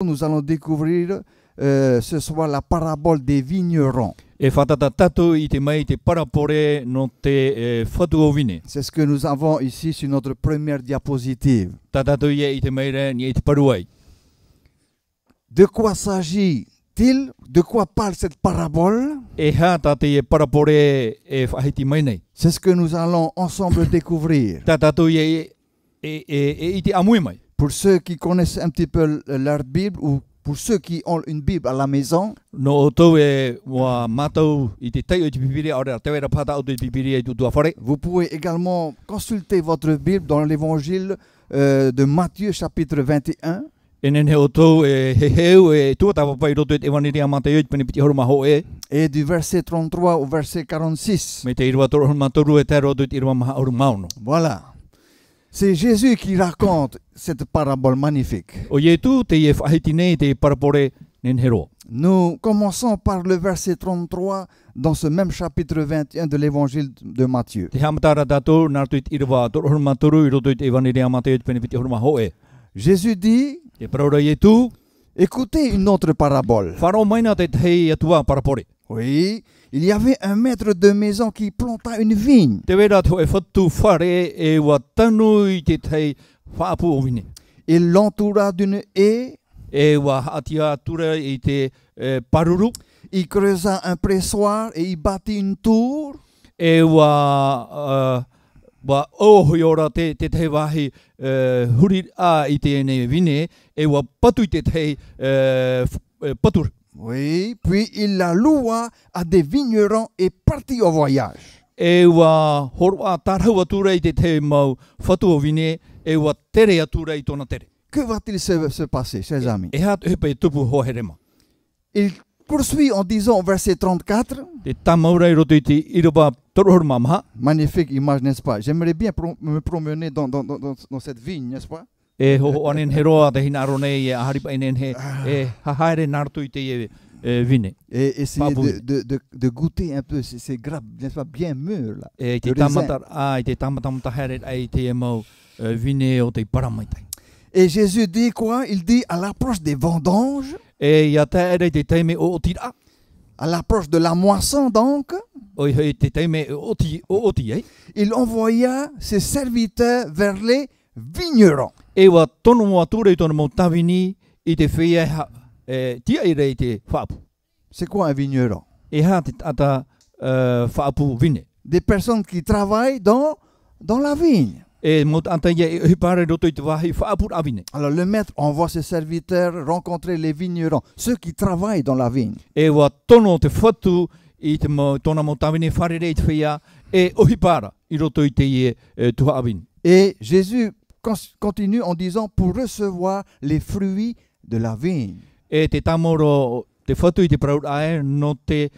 Nous allons découvrir ce soir la parabole des vignerons. E whatata tatu I te mai te parapore no te whatu o wine. C'est ce que nous avons ici sur notre première diapositive. Tatatu ia I te mai re ni te paruai. De quoi s'agit-il? De quoi parle cette parabole? E ha tate e parapore e whahiti mai nei. C'est ce que nous allons ensemble découvrir. Tatatu ia I te amui mai. Pour ceux qui connaissent un petit peu leur Bible ou pour ceux qui ont une Bible à la maison, No o tau e wa matau I te tai o te pipiri ora te wera pata o te pipiri e tutua whare. vous pouvez également consulter votre Bible dans l'évangile de Matthieu chapitre 21. E nene o tau e heu e tuatawa pai roto e te waniri a Mateo I te piti horuma ho e. Et du verset 33 au verset 46. Me te irua toro horuma toru e te roto I te irua maha oru mauno. Voilà. C'est Jésus qui raconte cette parabole magnifique. O ie tu te e whahiti nei te parapore nen hero. Nous commençons par le verset 33 dans ce même chapitre 21 de l'évangile de Matthieu. Te hamatara tātou nā tu I te irua toro horuma toru I roto I te waniri a Mateo I te piti horuma ho e. Jésus dit, Te paraura ie tu, écoutez une autre parabole. wharo maina te tei atua parapore. Oui, il y avait un maître de maison qui planta une vigne. Te wera te e whatu whare e wa tanu I te tei whaapu o wine. Il l'entoura d'une haie, E wa haatia tura I te paruru. il creusa un pressoir et il bâtit une tour. E wa ohoi ora te tei wahi huri a I te ene wine. E wa patu I te tei patur. Oui, puis il la loua à des vignerons et partit au voyage. E wa horwa tarau atura I te tei mau whatu o wine. E wa tere atura I tona tere. Que va-t-il se passer, chers amis? E hāt hepe tupu ho herema. Il poursuit en disant au verset 34, Te tamaura I roto I te iroba torohorma maha. magnifique image, n'est-ce pas? J'aimerais bien me promener dans cette vigne, n'est-ce pas? E ho anen he roa te hina aro nei e aharipa inen he hahaere nartu I te vine. Et essayer Pas de goûter un peu ces grappes, n'est-ce pas, bien mûres là. E te Le raisin. tamata I te tamatamata haere ai te mau vine o te paramaitai. Et Jésus dit quoi? Il dit à l'approche des vendanges, E ia te ere te teime o tira. à l'approche de la moisson donc, O I te teime o oti ei. il envoya ses serviteurs vers les vignerons. E wa tono mo ature I tono mo tawini I te whia tia I rei te whaapu. C'est quoi un vigneron? E ha te ata whaapu vine. Des personnes qui travaillent dans la vigne. E mo anta ia I hipare roto I te wahi whaapu a vine. Alors le maître envoie ses serviteurs rencontrer les vignerons, ceux qui travaillent dans la vigne. E wa tono te whatu I te tona mo tawini whare rei te whia e ohipara I roto I te tuha awini. Et Jésus continue en disant pour recevoir les fruits de la vigne. E te tamoro te whatu I te praur ae no te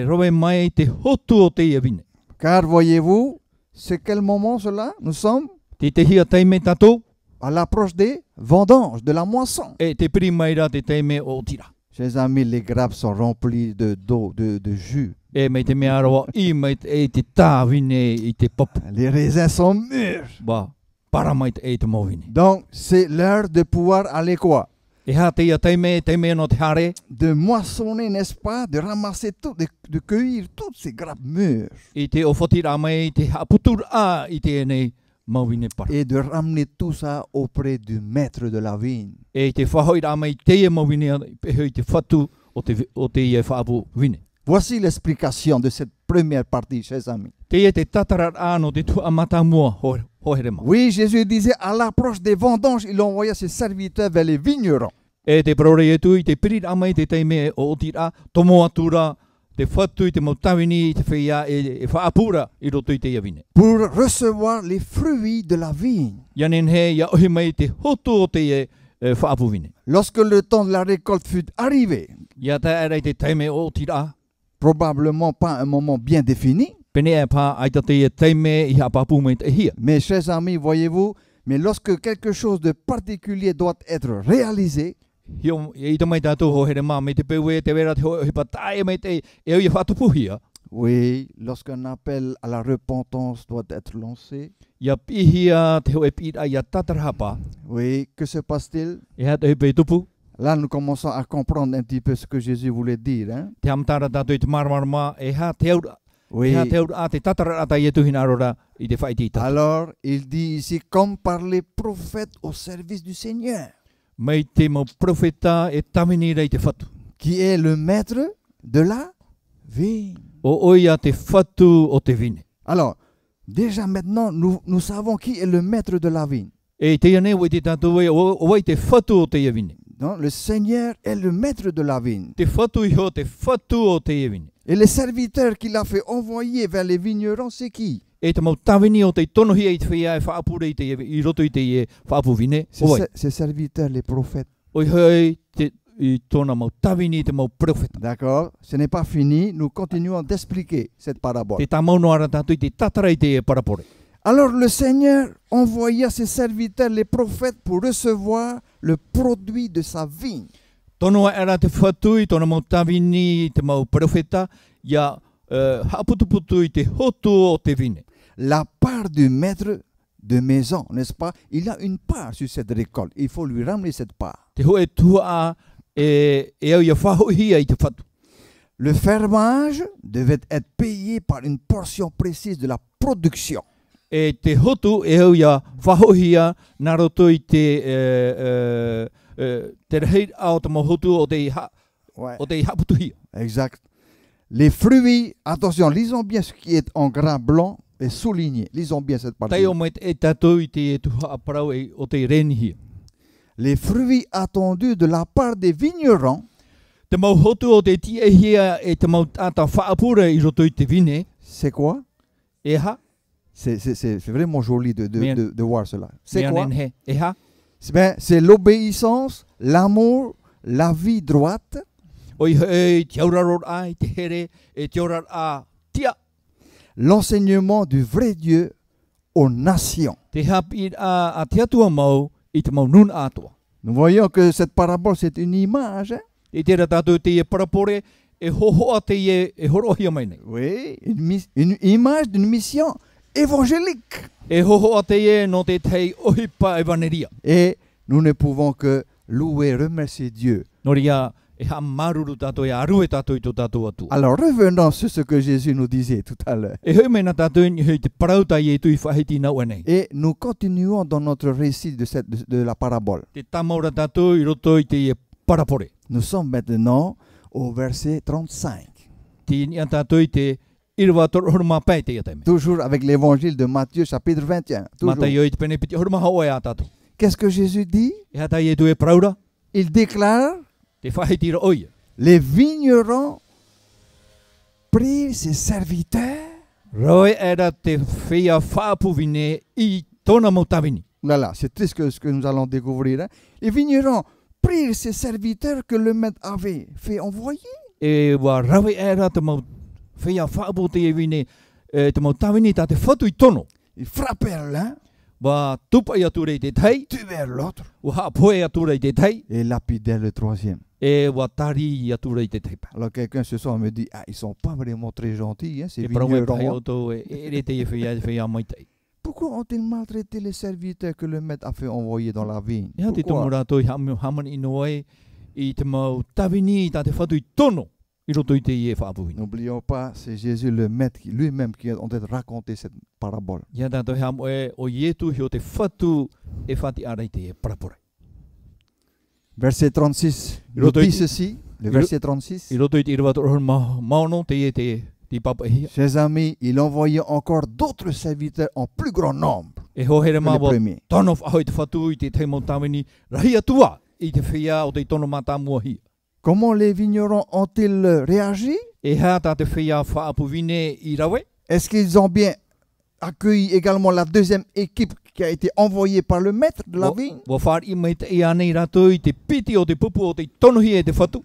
roe mai te hotu o te iawine. Car voyez-vous, c'est quel moment cela? Nous sommes Te hia teime tatou à l'approche des vendanges, de la moisson. e te piri maira te teime o tira. Chers amis, les grappes sont remplies d'eau, de jus. E mei te mea roa I mai te tāwine I te popu. Les raisins sont mûrs. Ba, paramait te mawine. Donc, c'est l'heure de pouvoir aller quoi? E ha te ia teime no te hare. De moissonner, n'est-ce pas? De ramasser tout, de cueillir toutes ces grappes mûres. I te o whotira mai te haputur a I te nei mawine para. Et de ramener tout ça auprès du maître de la vigne. E te whahoira mai te ia mawine peho I te whatu o te ia whaapu wine. Voici l'explication de cette première partie, chers amis. Te ia te tatarat ano te tu amata mua ho herema. Oui, Jésus disait, à l'approche des vendanges, il envoya ses serviteurs vers les vignerons. E te parore e tu I te pirit amai te teime o tira, tomo atura, te whatu I te mautawini I te whia e whaapura I roto I te iawine. Pour recevoir les fruits de la vigne. Ianen he ia ohi mai te hotu o te whaapu wine. Lorsque le temps de la récolte fut arrivé, Ia te ere te teime o tira, probablement pas un moment bien défini, pene e pā aita te teime I hapapu mai te hia. mais chers amis, voyez-vous, mais lorsque quelque chose de particulier doit être réalisé, Hio I te mai tātou ho here mā, me te pewe te wera te hipa tae mai te e ui whatupuhia. oui, lorsqu'un appel à la repentance doit être lancé, Ia pihia te ho e pira ia tatarahapa. oui, que se passe-t-il? E hata he pe tupu. Là, nous commençons à comprendre un petit peu ce que Jésus voulait dire. Hein? Te amtara tātou I te marmarama e ha te aura. Oui. E ha te aura a te tatara ata I e tuhina arora I te whaiti tatu. Alors, il dit ici, comme par les prophètes au service du Seigneur, Mei te mau profeta e tamini rei te whatu. qui est le maître de la vigne. O oia te whatu o te vine. Alors, déjà maintenant, nous savons qui est le maître de la vigne. E te ane o te tātou e o wai te whatu o te ia vine. Non, le Seigneur est le maître de la vigne. Te whatu iho te whatu o te ia vine. Et les serviteurs qu'il a fait envoyer vers les vignerons, c'est qui? E te mau tawini o te tonohia I te whia e whaapure I te I roto I te e whaapu vine. O wai. Ces serviteurs, les prophètes. Oi hei te I tōna mau tawini te mau profeta. D'accord? Ce n'est pas fini. Nous continuons d'expliquer cette parabole. Te tamauno ara tātou I te tatara I te e parapore. Alors le Seigneur envoya ses serviteurs, les prophètes, pour recevoir le produit de sa vigne. Tonoa era te whatu I tōna mau tawini I te mau profeta. Ia haputuputu I te hotu o te vine. La part du maître de maison, n'est-ce pas? Il a une part sur cette récolte. Il faut lui ramener cette part. Te hoe tua e au ia whahohia I te whatu. Le fermage devait être payé par une portion précise de la production. E te hotu e au ia whahohia nā roto I te rehei ao te mau hotu o te Ouais, o te haputuhia. exact. Les fruits, attention, lisons bien ce qui est en gras blanc et souligné. Lisons bien cette partie. Tai o mai e tātou I te tuha aparau e o te renihia. Les fruits attendus de la part des vignerons, Te mau hotu o te tiehia e te mau tata whaapura I roto I te vine. c'est quoi? E ha? C'est vraiment joli de voir cela. C'est Mea quoi? nen he. E ha? C'est l'obéissance, l'amour, la vie droite, Oi hei te auraror ai te here e te aurar a tia. l'enseignement du vrai Dieu aux nations. Te hapi a te atua mau I te mau nun atua. Nous voyons que cette parabole, c'est une image. Hein? E tera tātou te e parapore e hohoa te e horohia mai nei. Oui, une image d'une mission évangélique. E hohoa te e no te tei ohipa e vaneria. Et nous ne pouvons que louer, remercier Dieu. Noria e ha maruru tātou e arue tātou I tō tātou atua. Alors revenons sur ce que Jésus nous disait tout à l'heure. E hoi mena tātou ni hei te parautai e tui whahiti nau anei. Et nous continuons dans notre récit de la parabole. Te tamaura tātou I roto I te e parapore. Nous sommes maintenant au verset 35. Ti ni a tātou I te irwa tororma pai te atame. Toujours avec l'évangile de Matthieu chapitre 21. Toujours. Mata i o I te pene piti horma hawa e a tātou. Qu'est-ce que Jésus dit? E hatai e tu e praura, Il déclare, te whahiti ra oia. les vignerons prirent ses serviteurs. Roe era te whia whaapuvine I tōna mau tawini. Voilà, c'est triste ce que nous allons découvrir. Hein. Les vignerons prirent ses serviteurs que le maître avait fait envoyer. E wa rawe era te mau whia whaapu te e vine, te mau tawini tā te whatu I tono. Ils frappèrent l'un, Wa tupa I ature I te tei, tuèrent l'autre wa hapoe ature I te tei, et lapidèrent le troisième. e wa tari I ature I te tei pa. Alors quelqu'un ce soir me dit, ah, ils sont pas vraiment très gentils, hein, ces E prawe pai vignerons. o tō e ere te e whia mai tei. Pourquoi ont-ils maltraité les serviteurs que le maître a fait envoyer dans la vigne? E ha te Pourquoi? tongu rātou I hamani ino ai I te mau tawini I tā te whatu I tono I roto I te I e whaapuhini. N'oublions pas, c'est Jésus le maître lui-même qui est en train de raconter cette parabole. Ia tātou hea mo e o ietu hi o te whatu e whati arai te e parapore. Verset 36, il Roto- dit ceci, le verset 36. I roto I te irawa torohon maono te e te papa e hia. Chers amis, il envoyait encore d'autres serviteurs en plus grand nombre E hohere que mā les wa premiers. tono whahoi te whatu I te te mau tawini rahi atua I te whia o te tono mata mua hia. Comment les vignerons ont-ils réagi? E hea tā te whia whaapu vine I rawe. Est-ce qu'ils ont bien accueilli également la deuxième équipe qui a été envoyée par le maître de la vigne? Wa whaari mai te ia nei rātou I te piti o te pupu o te tono hia e te whatu.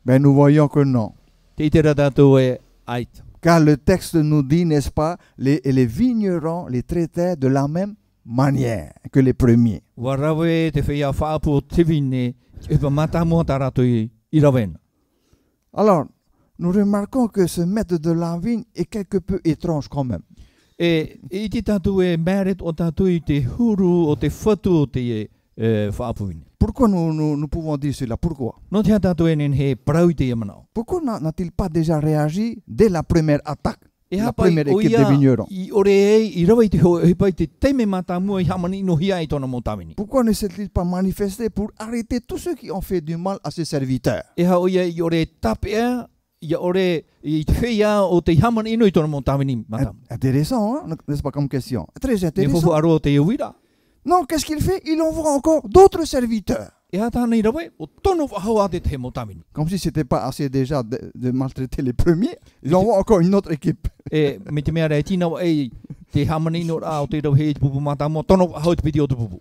Ben nous voyons que non. Te ite rā tātou e aita. Car le texte nous dit, n'est-ce pas, les vignerons les traitaient de la même manière que les premiers. Wa rawe te whia whaapu o te vine e pa mata mua tā rātou I rawena. Alors, nous remarquons que ce maître de la vigne est quelque peu étrange quand même. E I te tātou e mēret o tātou I te huru o te whatu o te whaapuini. Pourquoi nous pouvons dire cela? Pourquoi? No te tātou e nen he parau te manao. Pourquoi n'a-t-il pas déjà réagi dès la première attaque, E la hapai première o équipe ia des vignerons? I ore e I rawa I te ho e pai te teime mata mua I hamani no hia I tona mo tamini. Pourquoi ne s'est-il pas manifesté pour arrêter tous ceux qui ont fait du mal à ses serviteurs? E ha o ia I ore tapea ia ore I te whea o te hamani no I tona mo tamini mata. Intéressant, hein? N'est-ce pas comme question? Très E intéressant. fofu aro te uira. Non, qu'est-ce qu'il fait? Il envoie encore d'autres serviteurs. E ha tāna I rawa o tono wahau a te te mo tamini. Comme si c'était pas assez déjà de maltraiter les premiers. Il envoie encore une autre équipe. E me te mea rei tina e te hamani no a o te rau he te pupu mata mo tono wahau te piti o te pupu.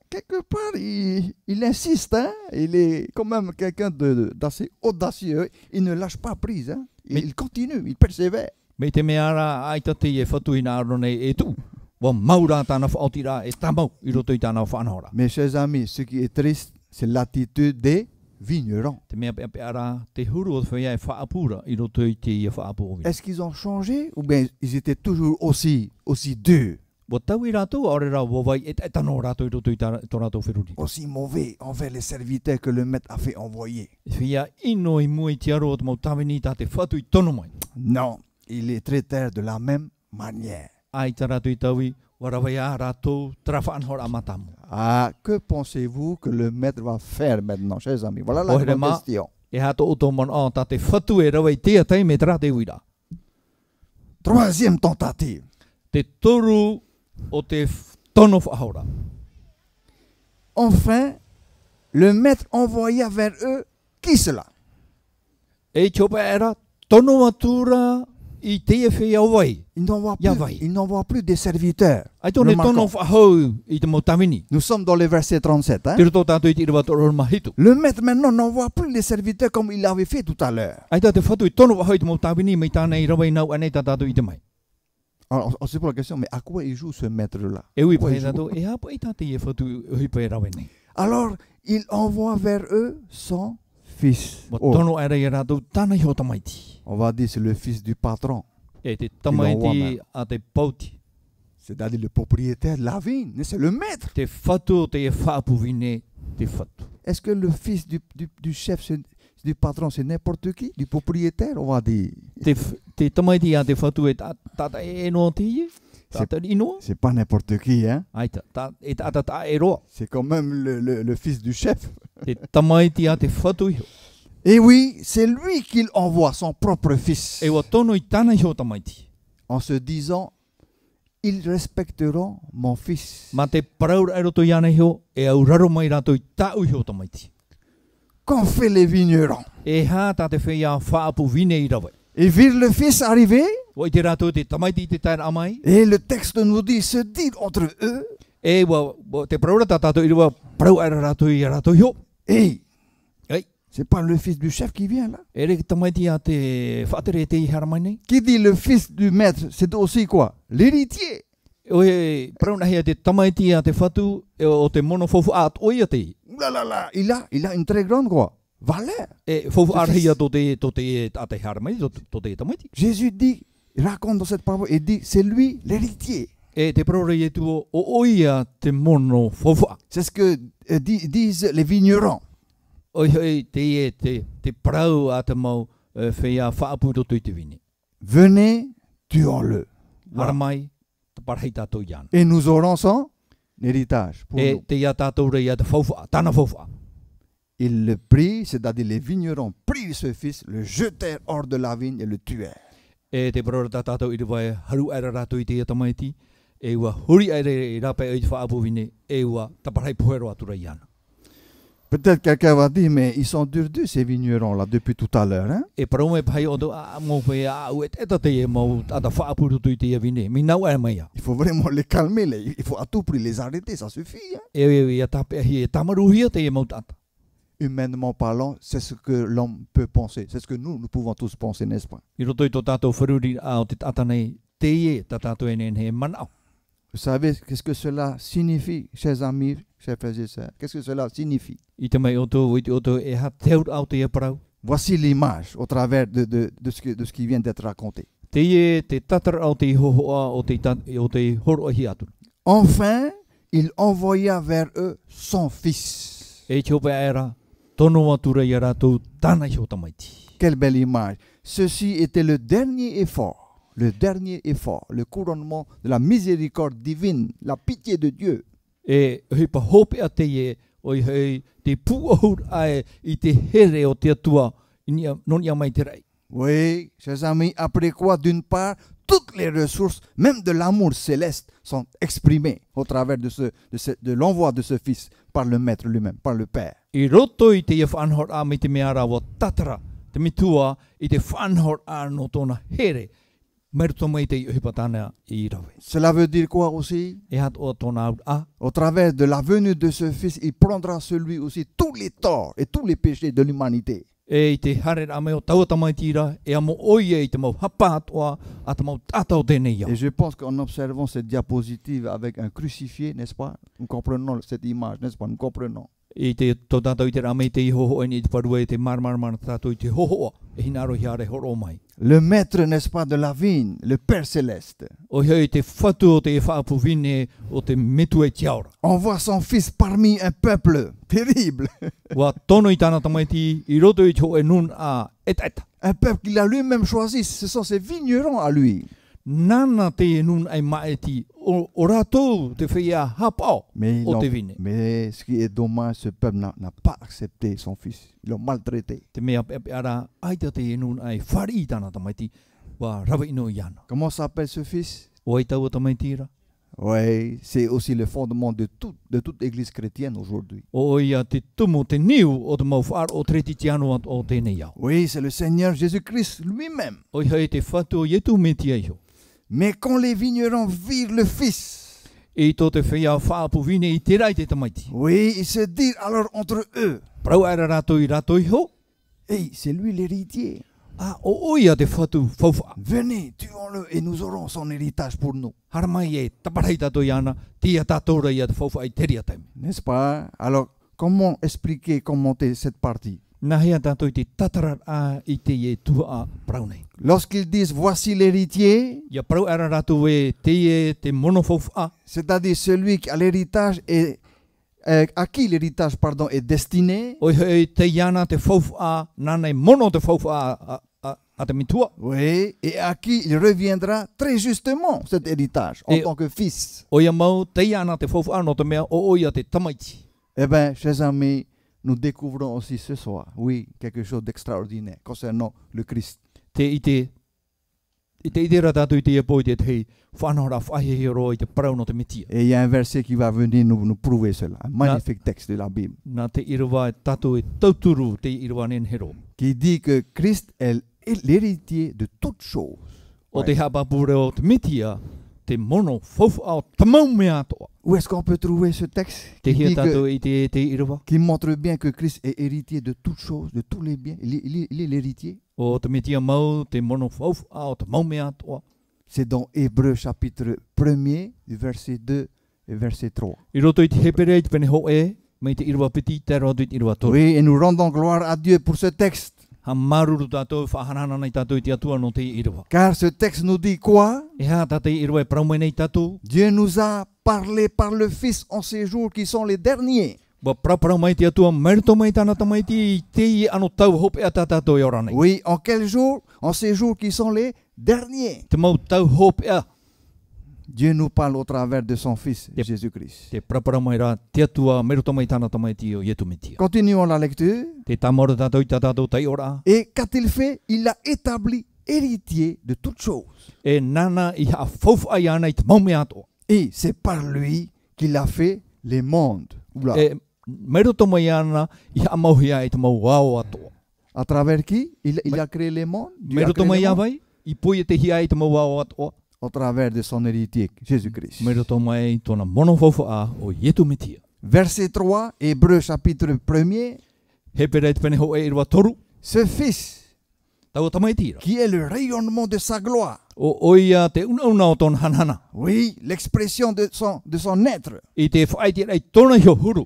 Quelque part, il insiste, hein? Il est quand même quelqu'un d'assez audacieux. Il ne lâche pas prise, hein? Il continue, il persévère. Me te mea ra aita te e whatuina aro nei e tu. Wa maura tāna whaotira e tamau I roto I tāna whanahora. Mes chers amis, ce qui est triste, c'est l'attitude des vignerons. Te mea pe ara te huru o te whea e whaapura I roto I te ia whaapura. Est-ce qu'ils ont changé ou bien ils étaient toujours aussi durs, Wa tau I rātou aore rā wawai e tano rātou I roto I tō rātou whiruri. aussi mauvais envers les serviteurs que le maître a fait envoyer? Whea ino I mua I te aro o te mau tawini tā te whatu I tono mai. Non, il les traitèrent de la même manière. Ai tā rātou I taui, warawai a rātou trafa anhora amatamu. Ah, que pensez-vous que le maître va faire maintenant, chers amis? Voilà la Ohere grande ma. question. E hato o tō mon o tā te whatu e rawai tea tei me tra te uira. Troisième tentative. Te toru o te tono whahora. Enfin, le maître envoya vers eux qui cela? E chopa era tono atura I te e whea wai. Il n'envoie Yahweh. plus des serviteurs. Ai tōne tono Remarquons. whahau I te mau tamini. Nous sommes dans le verset 37. Hein? Te roto tātou I te irawa toro mahitu. Le maître maintenant n'envoie plus les serviteurs comme il l'avait fait tout à l'heure. Ai tā te whatu I tono wahau I te mau tamini me tāna I rawai nau anei tā tātou I te mai. Alors, on se pose la question, mais à quoi il joue ce maître-là? E ui Ouais, pai je tātou e hapa I tā te e whatu hui pai rawai nei. Alors, il envoie vers eux son fils. Wa Oh, tono era I rātou tāna I ho tamaiti. on va dire c'est le fils du patron, E te tamaiti Il a te pauti. c'est-à-dire le propriétaire de la vigne. C'est le maître. Te whatu te e whaapuvine te whatu. Est-ce que le fils du chef, du patron, c'est n'importe qui? Du propriétaire, on va dire. Te tamaiti a te whatu e tata e no te ie. Tata ino. C'est pas n'importe qui, hein? Ai e tata ta e roa. C'est quand même le fils du chef. Te tamaiti a te whatu iho. Et oui, c'est lui qu'il envoie son propre fils, E wa tono I tāna iho tamaiti. en se disant, ils respecteront mon fils. Ma te paraura e roto iana iho e au raro mai rato I tāu iho tamaiti. Qu'ont fait les vignerons? E hā tā te whea whaapuvine I rawai. Ils virent le fils arriver, Wa I te rato te tamaiti te taira amai. et le texte nous dit, se dire entre eux, E wa te paraura tā tātou I rewa parau era rato I rato iho. hey, Hey. c'est pas le fils du chef qui vient là. E re tamaiti a te whaatere te I haramai nei. Qui dit le fils du maître, c'est aussi quoi? L'héritier. O e parauna hea te tamaiti a te whatu e o te mono fofu a oia te I. Ouh là là là, il a une très grande quoi, valeur. E fofu Ce a fils. hea to te a te haramai, to te tamaiti. Jésus dit, il raconte dans cette parole, il dit, c'est lui l'héritier. E te paraura e tu o oia te mono fofu a. C'est ce que disent les vignerons. O e te parau a te mau whea whaaputo tui te vini. Venez, tuons-le. Voilà. Haramai, te parhei tātou iana. Et nous aurons son héritage pour E nous. te ia tātou rei a te fofu a, tāna fofu a. Ils le prient, c'est-à-dire les vignerons prient ce fils, le jetèrent hors de la vigne et le tuèrent. E te paraura tā tātou I te vai haru aira rātou I te ia tamaiti. E ua huri aira I rape I te whaapu vine. E ua te parhei puhero atura iana. Peut-être quelqu'un va dire, mais ils sont durs ces vignerons-là depuis tout à l'heure. Hein? E parau me pai o do a mo pe a u e te e mo a ta whaapu tui te ia vine. Mi nau e mai a. Il faut vraiment les calmer, il faut à tout prix les arrêter, ça suffit. Hein? E tape hi e tamaruhia te e mo tata. Humainement parlant, c'est ce que l'homme peut penser. C'est ce que nous pouvons tous penser, n'est-ce pas? I roto I tō tātou wharuri a o te tata nei te ie ta tātou e nen he manao. Vous savez qu'est-ce que cela signifie, chers amis, chers frères et sœurs? Qu'est-ce que cela signifie? I te mai o tō, i te o tō e ha te au te e parau. Voici l'image au travers de ce qui vient d'être raconté. Te ie te tatara au te hohoa o te horo ahi atu. Enfin, il envoya vers eux son fils. E chope era tono atura yara to tana hotamaiti. Quelle belle image. Ceci était le dernier effort, le couronnement de la miséricorde divine, la pitié de Dieu. E hipa hope ate ye oi hei te puahur ai I te here o te atua non ia mai te rei. Oui, chers amis, après quoi, d'une part, toutes les ressources, même de l'amour céleste, sont exprimées au travers de l'envoi de ce Fils par le Maître lui-même, par le Père. I roto I te ia whanhor a me te meara wa tatara, te mitua I te whanhor a no tona here. Merto mai te hipatana I rawe. Cela veut dire quoi aussi? E hat o tona a. Au travers de la venue de ce Fils, il prendra sur lui aussi tous les torts et tous les péchés de l'humanité. E I te hare a me o tauata mai tira, e amo oie I te mau hapa atua, a te mau tatau tēnei ia. Et je pense qu'en observant cette diapositive avec un crucifié, n'est-ce pas? Nous comprenons cette image, n'est-ce pas? Nous comprenons. I te tō tātou I te rame I te ihoho I te parua I te marmarmana tātou I te hohoa, e hinaro hiare horo mai. Le maître, n'est-ce pas, de la vigne, le Père céleste, O hei te whatu o te whaapuvine o te metu e tiaura. envoie son Fils parmi un peuple terrible. Wa tono I tāna tamaiti I roto I tō e nun a eta. Un peuple qu'il a lui-même choisi, ce sont ses vignerons à lui. Nana te e nun ai maeti o rātou te whia hapao Mais, o te vine. mais ce qui est dommage, ce peuple n'a pas accepté son Fils. Ils l'ont maltraité. Te mea pepe ara aita te e nun ai whari I tāna tamaiti wa rawa ino I ana. Comment s'appelle ce Fils? O ai tau o tamaiti ira. Oui, c'est aussi le fondement de toute église chrétienne aujourd'hui. O ia te tumu te niu o te mau whaar o treti tiano o tēnei au. Oui, c'est le Seigneur Jésus-Christ lui-même. O hei te whatu o yetu me ti eiho. Mais quand les vignerons virent le Fils, E tō te whia whaapuvine I te rai te tamaiti. oui, ils se dirent alors entre eux, Prau ara rātou I rātou iho. hey, c'est lui l'héritier. A o oia te whatu whauwha. Venez, tuons-le et nous aurons son héritage pour nous. Haramai e taparai tātou I ana, tia tātou ia te whauwha I teria taimi. N'est-ce pas? Alors, comment expliquer, commenter cette partie? Nā hea tātou I te tatarar a I te e tua a prau nei. Lorsqu'ils disent, voici l'héritier, Ia prau ara rātou e te mono whauwha. c'est-à-dire celui qui a l'héritage et à qui l'héritage pardon, est destiné, O hei te iana te whauwha, nānei mono te whauwha a te mitua. oui, et à qui il reviendra très justement cet héritage en Et- tant que fils. O ia mau te iana te whauwha no te mea o oia te tamaiti. Eh bien, chers amis, nous découvrons aussi ce soir, oui, quelque chose d'extraordinaire concernant le Christ. I te idera tātou I te ia poi te hei whanora whahihiro I te parau no te mitia. Et il y a un verset qui va venir nous prouver cela, un magnifique texte de la Bible, Nā te irawa e tātou e tauturu te irawa nen hero. qui dit que Christ est l'héritier de toutes choses. O Ouais. te hapapure o te mitia, te mono whauwha o te mau mea toa. Où est-ce qu'on peut trouver ce texte Te qui, hia dit tātou I te irawa. qui montre bien que Christ est héritier de toutes choses, de tous les biens? Il est l'héritier. O te mitia mau, te mono whauwha o te mau mea toa. C'est dans Hébreux chapitre 1er, du verset 2 et verset 3. I roto I te hepere I te pene ho e, me te irawa piti, te roto I te irawa toru. Oui, et nous rendons gloire à Dieu pour ce texte. Ha maruru tātou, whahanana nei tātou I te atua no te irawa. Car ce texte nous dit quoi? E hea tātou irawa e praumai nei tātou. Dieu nous a parlé par le Fils en ces jours qui sont les derniers. Wa praparau mai te atua, merito mai tāna tamaiti I te I ano tau hope a tātou I ora nei. Oui, en quels jours? En ces jours qui sont les derniers. Te mau tau hope a, Dieu nous parle au travers de son Fils, Yep. Jésus-Christ. te praparau mai rā, te atua, merito mai tāna tamaiti o yetu mitia. Continuons la lecture. Te tamora tātou I tātou tai ora. Et qu'a-t-il fait? Il l'a établi héritier de toutes choses. E nana I ha whauwha I ana I te mau mea toa. Et c'est par lui qu'il a fait les mondes. Oula. E merito mai ana I ha mauhia I te mau wao atoa. À travers qui? Il a créé les mondes. Dieu a Merito créé mai les mondes. awai, I pui e te hia I te mau wao atoa. Au travers de son héritier, Jésus-Christ. Merito mai tōna mono whauwha o yetu mitia. Verset 3, Hébreux chapitre 1er. Hepere te pene ho e irwa toru, Ce Fils, tau tamaitira. qui est le rayonnement de sa gloire. O oia te una o tōna hanhana. Oui, l'expression de son être. I te whaitira I tōna hio huru.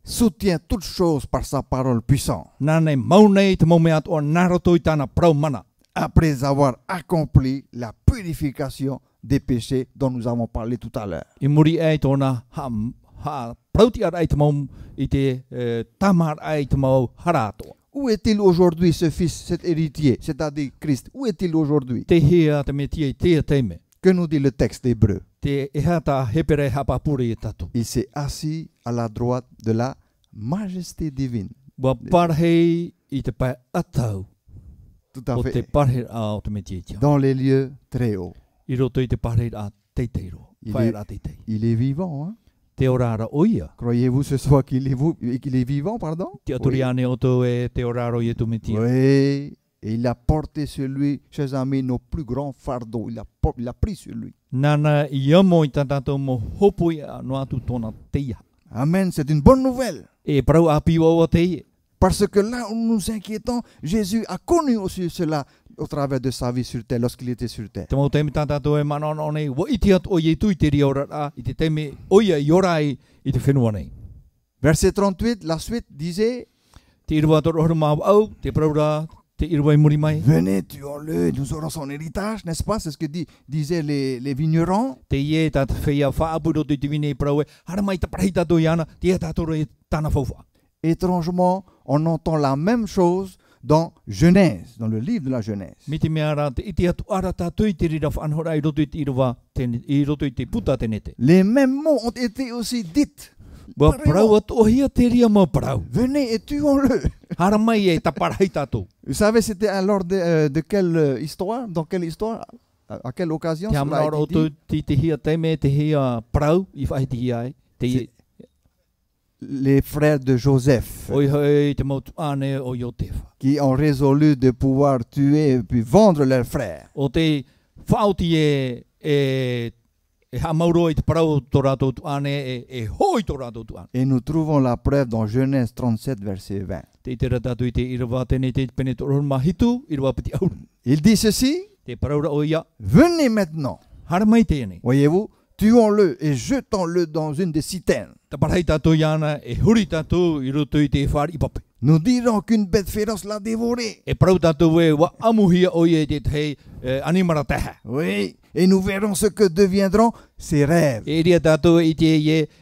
Soutient toutes choses par sa parole puissante. Nānei maunei te mau mea toa narato I tāna prau mana. Après avoir accompli la purification des péchés dont nous avons parlé tout à l'heure. I muri e tōna ha prauti ar ai te mau I te tamar ai te mau harato. Où est-il aujourd'hui ce fils, cet héritier, c'est-à-dire Christ? Où est-il aujourd'hui? Te hea te me tia te teime. Que nous dit le texte hébreu? Te ehata hepere hapapuri tatu. Il s'est assis à la droite de la majesté divine. Wa parhei I te pai atau. Tout à O te fait. parhei a te me tia. Dans les lieux très hauts. I roto I te parhei a teiteiro. Il Whai est- ra teitei. Il est vivant, hein? Te orara oia. Croyez-vous ce soir qu'il est vivant, pardon? Te aturiane o to te oraro I tu me tia. Oui. Et il a porté sur lui, chers amis, nos plus grands fardeaux. Il a pris sur lui. Nana I amo I tatato mo hopo I no atu tona teia. Amen. C'est une bonne nouvelle. E prau a piwa o teie. Parce que là où nous nous inquiétons, Jésus a connu aussi cela au travers de sa vie sur terre, lorsqu'il était sur terre. Te mau teime tatato e manano nei. Wa iti at o ye tu I te ri ora I te teime oia I orai I te whenua nei. Verset 38, la suite disait, Te irua toro horu mau au, te praura, te irua I muri mai. venez, tuons-le, nous aurons son héritage, n'est-ce pas? C'est ce que disaient les vignerons. Te ie tat whea whaapuro te tivine I praue, hara mai ta parei tato I ana, te e tatoro e tana whauwha. Étrangement, on entend la même chose dans Genèse, dans le livre de la Genèse. Mi te mea rā, te iti atu ara tātou I te rira whanhora I roto I te irua, I roto I te puta tenete. Les mêmes mots ont été aussi dits. Wa Pareillement. prau atu ohia te ria mo prau. Venez et tuons-le. Hara mai e ta parei tatou. Vous savez, c'était alors de quelle histoire? Dans quelle histoire? À quelle occasion Te cela a amara été o dit? te hia teime, te hia prau, I whahe te hia e. Te C'est les frères de Joseph oi hoi te mautu ane o Iotefa. qui ont résolu de pouvoir tuer et puis vendre leurs frères. O te whaoti e hamauro I te parau tō rātou tu ane, e hoi tō rātou tu ane. Et nous trouvons la preuve dans Genèse 37, verset 20. Te itera tātou I te irawa tēne te pene tō rohur mahitu, irawa piti auru. Il dit ceci, Te paraura o ia, venez maintenant, hara mai tēne. voyez-vous, tuons-le et jetons-le dans une des citernes. Ta parhei tātou iana, e huri tātou I roto I te whāri I pape. Nous dirons qu'une bête féroce l'a dévoré. E parau tātou e wa amuhia o ie te hei animara taha. Oui, et nous verrons ce que deviendront ses rêves. E ria tātou I te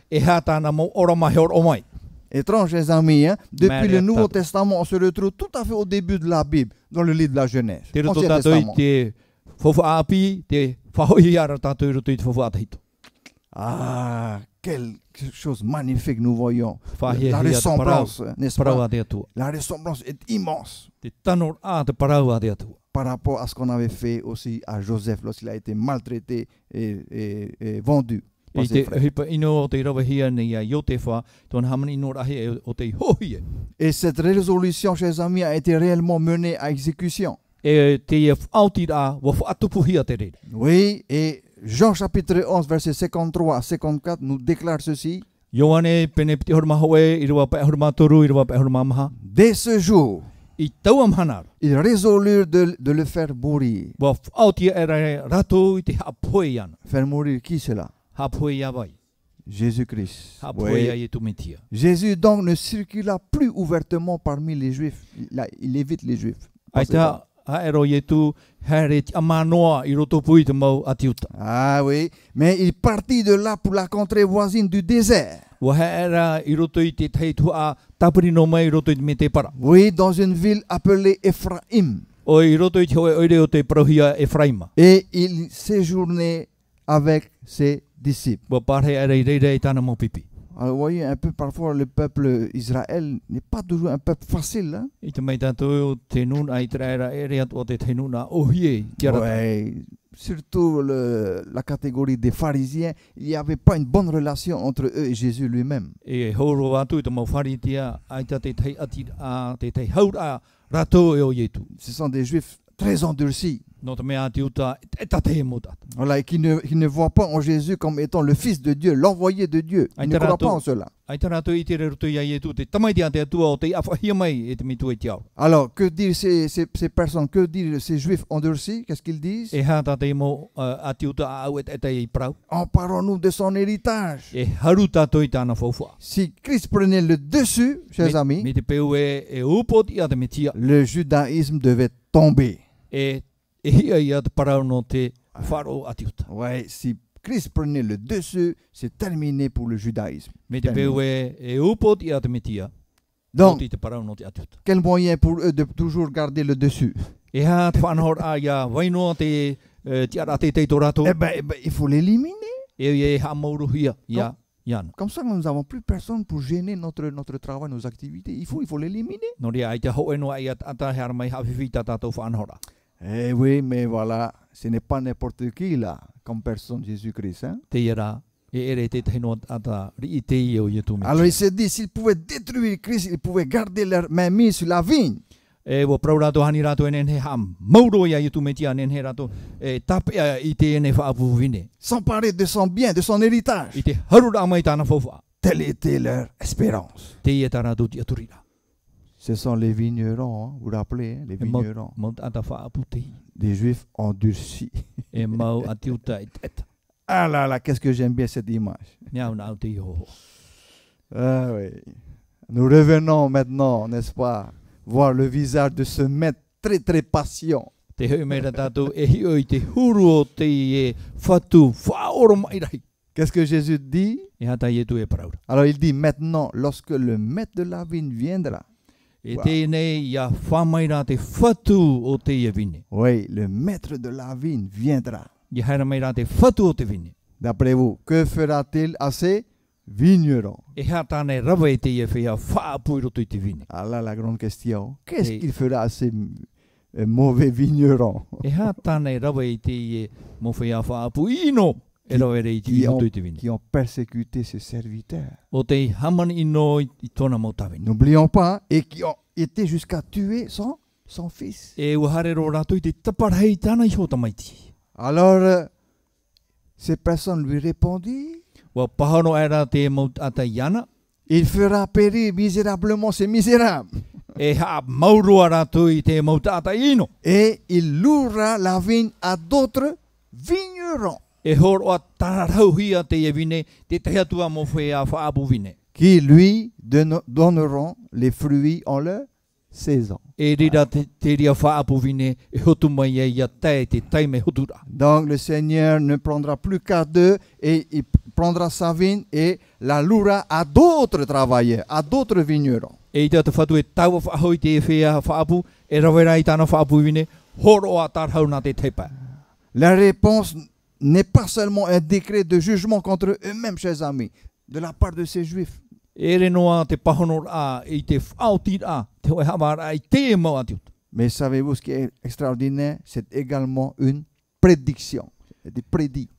e hātana mo ora mahi o mai. Étrange, les amis, hein? Depuis Maria le Nouveau Tato. Testament, on se retrouve tout à fait au début de la Bible, dans le livre de la Genèse. Te roto Ancien tātou I Testament. te whawha api, te whahoi ara tātou I roto I te whawha atahito. Ah, quelque chose magnifique nous voyons. Whahia La hia te ressemblance, n'est-ce parau pas? a te atua. La ressemblance est immense Te tanor a te parau a te atua. par rapport à ce qu'on avait fait aussi à Joseph lorsqu'il a été maltraité et vendu par I ses te frères. hipa ino o te rawa hia ni a Iotefa, tōna hamani ino rahi o te hohie. Et cette résolution, chers amis, a été réellement menée à exécution. E te e whauti rā, wa whaatupu hia te rere. Oui, et Jean chapitre 11, versets 53 à 54 nous déclare ceci. Ioane pene piti horma hoe, I rewa pai horma toru, I rewa pai horma maha. Dès ce jour, I tau am hanar, ils résolurent de le faire mourir. wa whauti e rai rato I te hapoe iana. Faire mourir qui cela? Hapoe ia vai. Jésus-Christ. Hapoe ia Oui. I tu metia. Jésus donc ne circula plus ouvertement parmi les Juifs. Il évite les Juifs. Ai ta haero I tu, haere ti amanoa I roto pui te mau atiuta. Ah oui, mais il partit de là pour la contrée voisine du désert. Wa haera I roto I te teitu a tapuri no mai I roto I te me te para. Oui, dans une ville appelée Ephraïm. O I roto I te hoe oire o te parohia Efraima. Et il séjournait avec ses disciples. Wa parhe ara I reire I tana mau pipi. Alors, vous voyez, un peu parfois, le peuple Israël n'est pas toujours un peuple facile. Hein? I te mai tātou te nun ai te raera ere atu o te tenuna ohie tiara. Ouais, surtout la catégorie des pharisiens, il n'y avait pas une bonne relation entre eux et Jésus lui-même. E hauro atu I te mau wharitia ai ta te tei ati a te tei haura rato e o ietu. Ce sont des juifs très endurcis. No te mea ati uta e tate he mo tata. Voilà, et qui ne voient pas en Jésus comme étant le Fils de Dieu, l'envoyé de Dieu. Ils ne croient pas en cela. Ai ta rato I te reruto ia ietu te tamai te ate atua o te awhahia mai e te mitu e te au. Alors, que dire ces personnes, que dire ces juifs endurcis? Qu'est-ce qu'ils disent? E hata te mo ati uta a au e te I prau. Emparons-nous de son héritage. E haru tātou I tāna whauwha. Si Christ prenait le dessus, chers amis, Me te peu e upot ia te metia. le judaïsme devait tomber. E hia ia te parau no te wharo ati uta. Ouais, si Christ prenait le dessus, c'est terminé pour le judaïsme. Me te pewe e upo ti ata metia. Donc, Ti te parau no te atut. quel moyen pour eux de toujours garder le dessus? E ha te whanhor a ia waino te ti ara te torato. Eh ben, il faut l'éliminer. E ha mauru hia. Ia. Ian. Comme ça, nous n'avons plus personne pour gêner notre travail, nos activités. Il faut l'éliminer. No ria ai te ho eno ai ata har mai ha fifita tato whanhora. Eh oui, mais voilà, ce n'est pas n'importe qui là, comme personne Jésus-Christ. Hein? Te ira e ere te teino ata ri te io ye tu me. Alors il se dit, s'ils pouvaient détruire Christ, ils pouvaient garder leur main mise sur la vigne. E wo praurato hani rato enen he ham. Mauro ia ye tu me tia nen he rato e tap i te ene fa apu vine. S'emparer de son bien, de son héritage. I te harura mai tana fofa. Telle était leur espérance. Te ia tara tu ti aturira. Ce sont les vignerons, hein, vous vous rappelez, hein, les vignerons. Mo ata fa apu te. Des juifs endurcis. E mau atiuta i teta. Ah là là, qu'est-ce que j'aime bien cette image. Nia na te ho. Ah oui. Nous revenons maintenant, n'est-ce pas, voir le visage de ce maître très très patient. Te heu mera tatou e hi oi te huru o te e fatu whaoro mai rai. Qu'est-ce que Jésus dit? E hata i e tu e paraura. Alors il dit maintenant, lorsque le maître de la vigne viendra. E tēnei ia whamai rā te whatu o te ia vine. Oui, le maître de la vigne viendra. I haera mai rā te whatu o te vine. D'après vous, que fera-t-il à ces vignerons? E hea tāne rawa e te ia whea whaapui roto i te vine. Ah là, la grande question. Qu'est-ce qu'il fera à ces mauvais vignerons? E hea tāne rawa e te ia mo whea whaapui ino. E rawa e te roto i te vine. Qui ont persécuté ses serviteurs. O te haman ino i tōna mo tā vine. N'oublions pas, et qui ont été jusqu'à tuer son fils. E uhare ro rātou i te taparhei tāna i hota maiti. Alors, ces personnes lui répondirent, Wa pahano era te mo ata iana. il fera périr misérablement ces misérables. E ha maurua rātou i te mo ata ino. Et il louera la vigne à d'autres vignerons. E horo a tararau hia te e vine, te te atua mo whea whaapu vine. Qui lui donneront les fruits en leur saison. E rira te ria whaapu vine, e hotu mai e ia te taime hotura. Donc le Seigneur ne prendra plus qu'à deux et il prendra sa vigne et la louera à d'autres travailleurs, à d'autres vignerons. E i te whatu e taua whahoi te e whea whaapu, e rawera i tāna whaapu vine, horo a tarhau nā te tepa. La réponse n'est pas seulement un décret de jugement contre eux-mêmes, chers amis, de la part de ces Juifs. E re noa te pahono a, i te whaoti a, te hoi hamara i te mau atiut. Mais savez-vous ce qui est extraordinaire? C'est également une prédiction. C'est des prédits.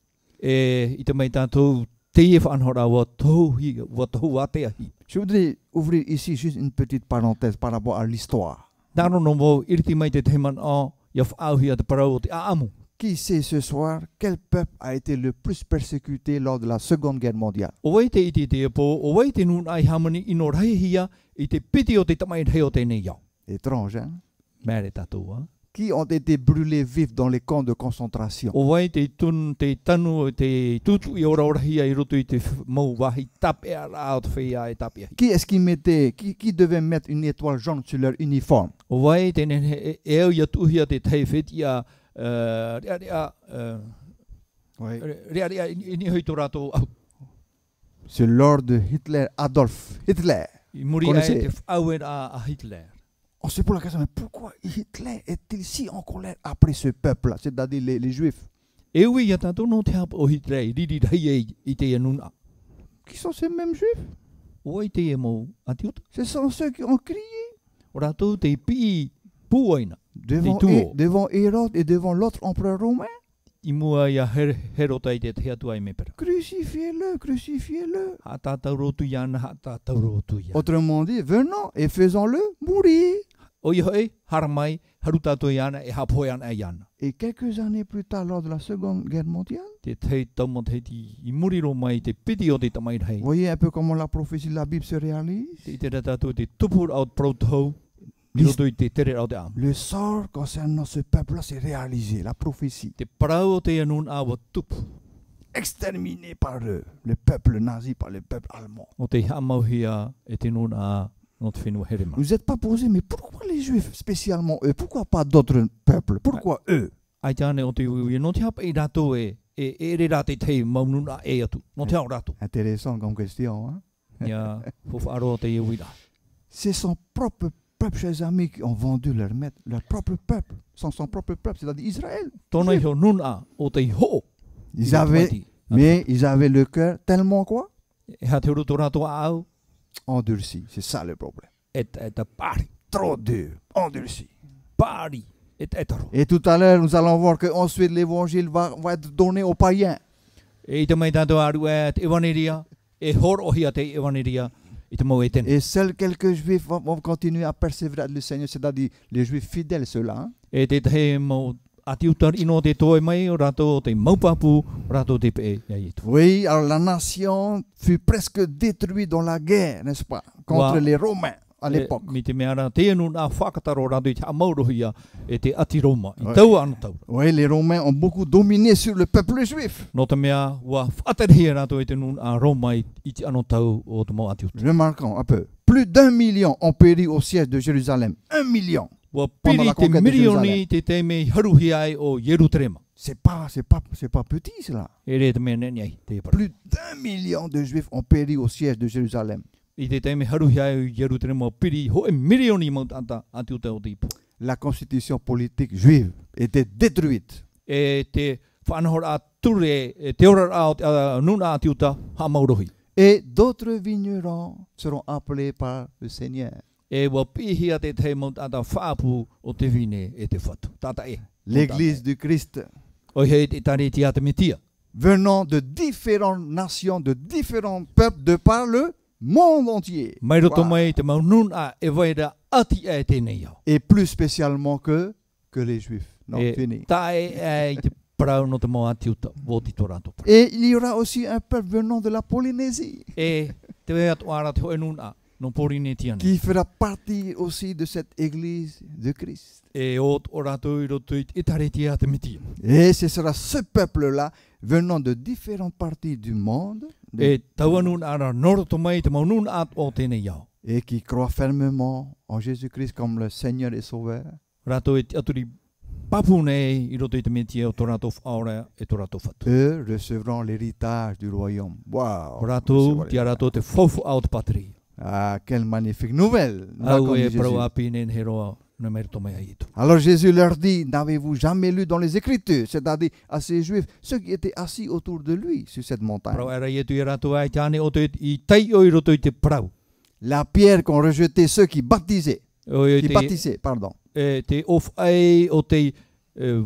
E i te mai tātou te e whanhora wa tohu a te ahi. Je voudrais ouvrir ici juste une petite parenthèse par rapport à l'histoire. Tāro no mo iriti mai te teman o, ia whaauhia te parau o te aamu. Qui sait ce soir quel peuple a été le plus persécuté lors de la Seconde Guerre mondiale? O wai te iti te po, o wai te nun ai hamani ino raihia i te piti o te tamai rei o tēnei iau. Étrange, hein? Mere tātou, ha? Qui ont été brûlés vifs dans les camps de concentration. O wai te tanu, te tutu i ora orahia i roto i te mau wahi tape a rao te whea e tape ahi. Qui est-ce qui devait mettre une étoile jaune sur leur uniforme? O wai te nene e au ia tuhia te tei whetia rea ini hoi tō rātou au. C'est l'ordre de Hitler, Adolf Hitler. I muri Connaissez? ai te whauer a Hitler. On se pose la question, mais pourquoi Hitler est-il si en colère après ce peuple-là, c'est-à-dire les Juifs? E ui ia tātou no te hapa o Hitler, i riri rei i te anuna. Qui sont ces mêmes Juifs? O i te e mo atiuta. Ce sont ceux qui ont crié O rātou te pi puaina. devant Hérode et devant l'autre empereur romain. I mua ia herota i te atua i me pera. Crucifiez-le, crucifiez-le. Ha tātou rotu iana, ha tātou rotu iana. Autrement dit, venons et faisons-le mourir. O i hoi, haramai, haru tātou iana, e hapo iana e iana. Et quelques années plus tard, lors de la Seconde Guerre mondiale, Te tei taumo te i muriro mai te piti o te tamai rei. vous voyez un peu comment la prophétie de la Bible se réalise. Te te tātou te tupur au protou, i roto i te tere au te am. Le sort concernant ce peuple-là s'est réalisé, la prophétie. Te parau o te anun awa tupu. Exterminé par le peuple nazi, par le peuple allemand. O te hamauhia e te nun a no te whenua herema. Vous n'êtes pas posé, mais pourquoi les Juifs, spécialement eux? Pourquoi pas d'autres peuples? Pourquoi eux? Ai tāne o te ui, no te hapa i rato e e re ra te te mau nuna e atu. No te au rato. Intéressant comme question. Hein? Ia fofa aro te iwi la. C'est son propre peuple, chers amis, qui ont vendu leur maître, leur propre peuple, son propre peuple, c'est-à-dire Israël. Tona i ho nuna o te ho. Ils avaient, mais ils avaient le cœur tellement quoi? E ha te uruto rato au. Endurci. C'est ça le problème. Et pari. Trop dur, endurci. Pari. Et taro. Et tout à l'heure, nous allons voir qu'ensuite l'évangile va être donné aux païens. E te mai tato aru e te evaniria. E hor ohia te evaniria. I te mau e tene. Et seuls quelques juifs vont continuer à persévérer avec le Seigneur, c'est-à-dire les juifs fidèles, ceux-là. Hein? E te te mau ati utar ino te toe mai o rato te maupapu rato te pe ia itu. Oui, alors la nation fut presque détruite dans la guerre, n'est-ce pas, contre Wa- les Romains à l'époque. Mi te mea ra te anu na whakataro rato i te amaurohia e te ati Roma. I Ouais. tau anu tau. Oui, les Romains ont beaucoup dominé sur le peuple juif. No te mea wa whatarihia rato i te nun a Roma i te anu tau o te mau ati utar. Remarquons un peu. Plus d'1 million ont péri au siège de Jérusalem. 1 million. Wa Pendant piri la te conquête de milioni te te me haruhia ai o Yerutrema. C'est pas petit cela. E re te mea neni ai te para. Plus d'1 million de juifs ont péri au siège de Jérusalem. I te te me haruhia ai o Yerutrema o piri ho e milioni mau anta ati utar o te ipu. La constitution politique juive était détruite. E te whanahor a ture e te ora a nuna ati utar ha maurohi. Et d'autres vignerons seront appelés par le Seigneur. E wa pihia te te mau anta whaapu o te vine e te whatu. Tata e. L'Église du Christ, O hei te tare ti ata metia. venant de différentes nations, de différents peuples, de par le monde entier. Mai roto Wow. mai te mau nuna e waira ati e tēnei au. Et plus spécialement que les Juifs. Non, Et- fini. Tae e i te parau no te mau ati uta. Voti tō rātou. Et il y aura aussi un peuple venant de la Polynésie E te wea tu ara te hoe nuna. No pori ne tiana. qui fera partie aussi de cette Église de Christ. E o rātou i roto i te tare ti ata metia. Et ce sera ce peuple-là venant de différentes parties du monde E taua nuna ara noroto mai te mau nuna at o tēnei au. et qui croient fermement en Jésus-Christ comme le Seigneur et Sauveur. Rātou e te aturi papu nei i roto i te metia o tō rātou whaora e tō rātou whatu. Eux recevront l'héritage du royaume. Waouh! Rātou, ti a rātou te whaufu au te patri. Ah, quelle magnifique nouvelle! Nous Au raconte e Jésus. parau api nen heroa na merito mai ai tu. Alors Jésus leur dit, n'avez-vous jamais lu dans les Écritures, c'est-à-dire à ces Juifs, ceux qui étaient assis autour de lui sur cette montagne, Parau era i tu i rātou ai tāne o te i tai o i roto i te parau. la pierre qu'ont rejeté ceux qui baptisaient, O i qui te, baptisaient, pardon. te of ai o te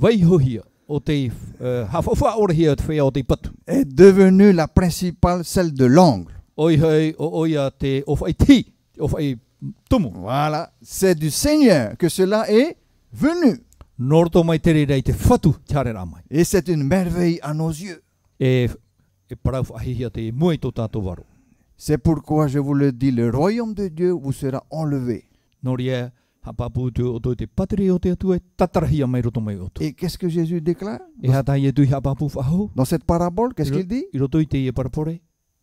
waihohia, o te hawhawha orahia te whea o te patu. est devenue la principale, celle de l'ongle. Oi hei o oia te of ai ti, of ai tumu. Voilà, c'est du Seigneur que cela est venu. Norto mai tere rei te whatu tare rā mai. Et c'est une merveille à nos yeux. E parau whahihia te muai tō tātou waro. C'est pourquoi je vous le dis, le royaume de Dieu vous sera enlevé. Nori e hapapu tu o tō te patri o te atu e tatarahia mai roto mai oto. Et qu'est-ce que Jésus déclare E hatai e tui hapapu whahau, dans cette parabole? Qu'est-ce qu'il dit? i roto i te e parapore.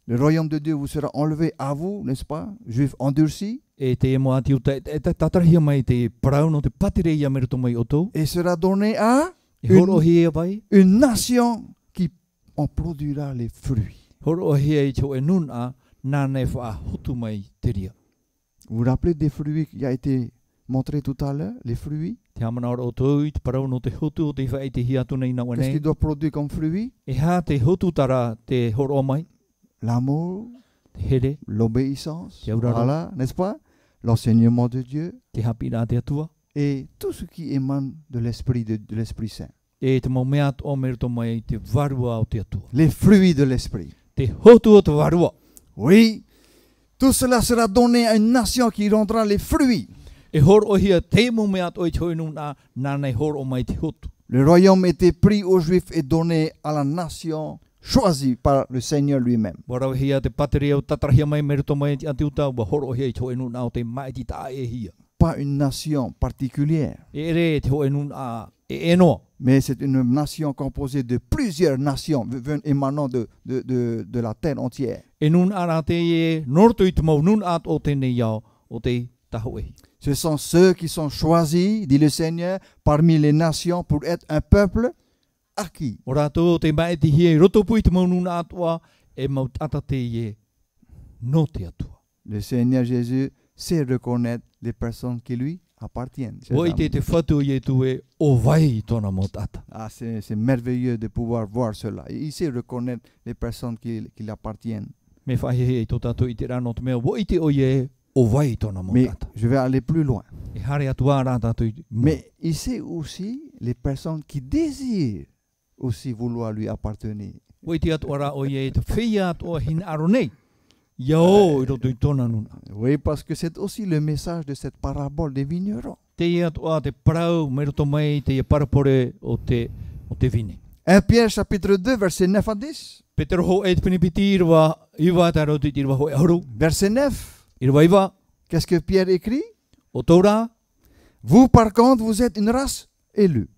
Le royaume de Dieu vous sera enlevé à vous, n'est-ce pas? Juifs endurcis. E te e mo ati uta e tatarahia mai te parau no te patire ia mai roto mai oto. Et sera donné à E horo hi e pai, une nation qui en produira les fruits. horo hi e tō e nun a nāne whahotu mai te ria. Vous vous rappelez des fruits qui a été montré tout à l'heure? Les fruits? Te hamana ora o tō i te parau no te hotu o te whae te hiatu nei na Qu'est-ce wane. qu'il doit produire comme fruits? E hā te hotu tara te horo mai, L'amour, te here, l'obéissance, Te aurara. voilà, n'est-ce pas? L'enseignement de Dieu te hapi rā te atua. et tout ce qui émane de l'Esprit Saint. E te mau mea o merito mai te varua o te atua. Les fruits de l'Esprit. Te hotu o te varua. Oui, tout cela sera donné à une nation qui rendra les fruits. E horo hia te mo mea o i toinu na nānei horo mai te hotu. Le royaume était pris aux Juifs et donné à la nation choisie par le Seigneur lui-même. Warau hia te pateri au tatarahia mai merito mai te atiuta wa horo hia i toinu na o te mai ti tae e hia. Pas une nation particulière, E re te toinu na e enoa. mais c'est une nation composée de plusieurs nations émanant de la terre entière. E nun ara te e norto i te mau nun at o tēnei iau o te taho e. Ce sont ceux qui sont choisis, dit le Seigneur, parmi les nations pour être un peuple acquis. Ora to te mai te hi roto pui te maunu na atua e mau tata te ye no te atua. Le Seigneur Jésus sait reconnaître les personnes qui lui appartiennent. chers O i amis. te whatu ye tu e o vai tona mo tata. Ah, c'est merveilleux de pouvoir voir cela. Il sait reconnaître les personnes qui lui appartiennent. Me whahe he tō tātou i te rano te mea, wo i te o ye o vai tona mo Mais tata. je vais aller plus loin. E hare atua rā tātou i Mais il sait aussi les personnes qui désirent aussi vouloir lui appartenir. wo i te atua rā o ye te whia atua hin aro nei. Iao i roto i tōna nuna. Oui, parce que c'est aussi le message de cette parabole des vignerons. Te ia atua te parau, me roto mai te ia parapore o te vine. 1 Pierre chapitre 2, verset 9 à 10. Petero ho e te pinipiti iwa tā roto i te iwa ho e auru. Verset 9, Iwa, qu'est-ce que Pierre écrit? o tōra, Vous, par contre, vous êtes une race élue,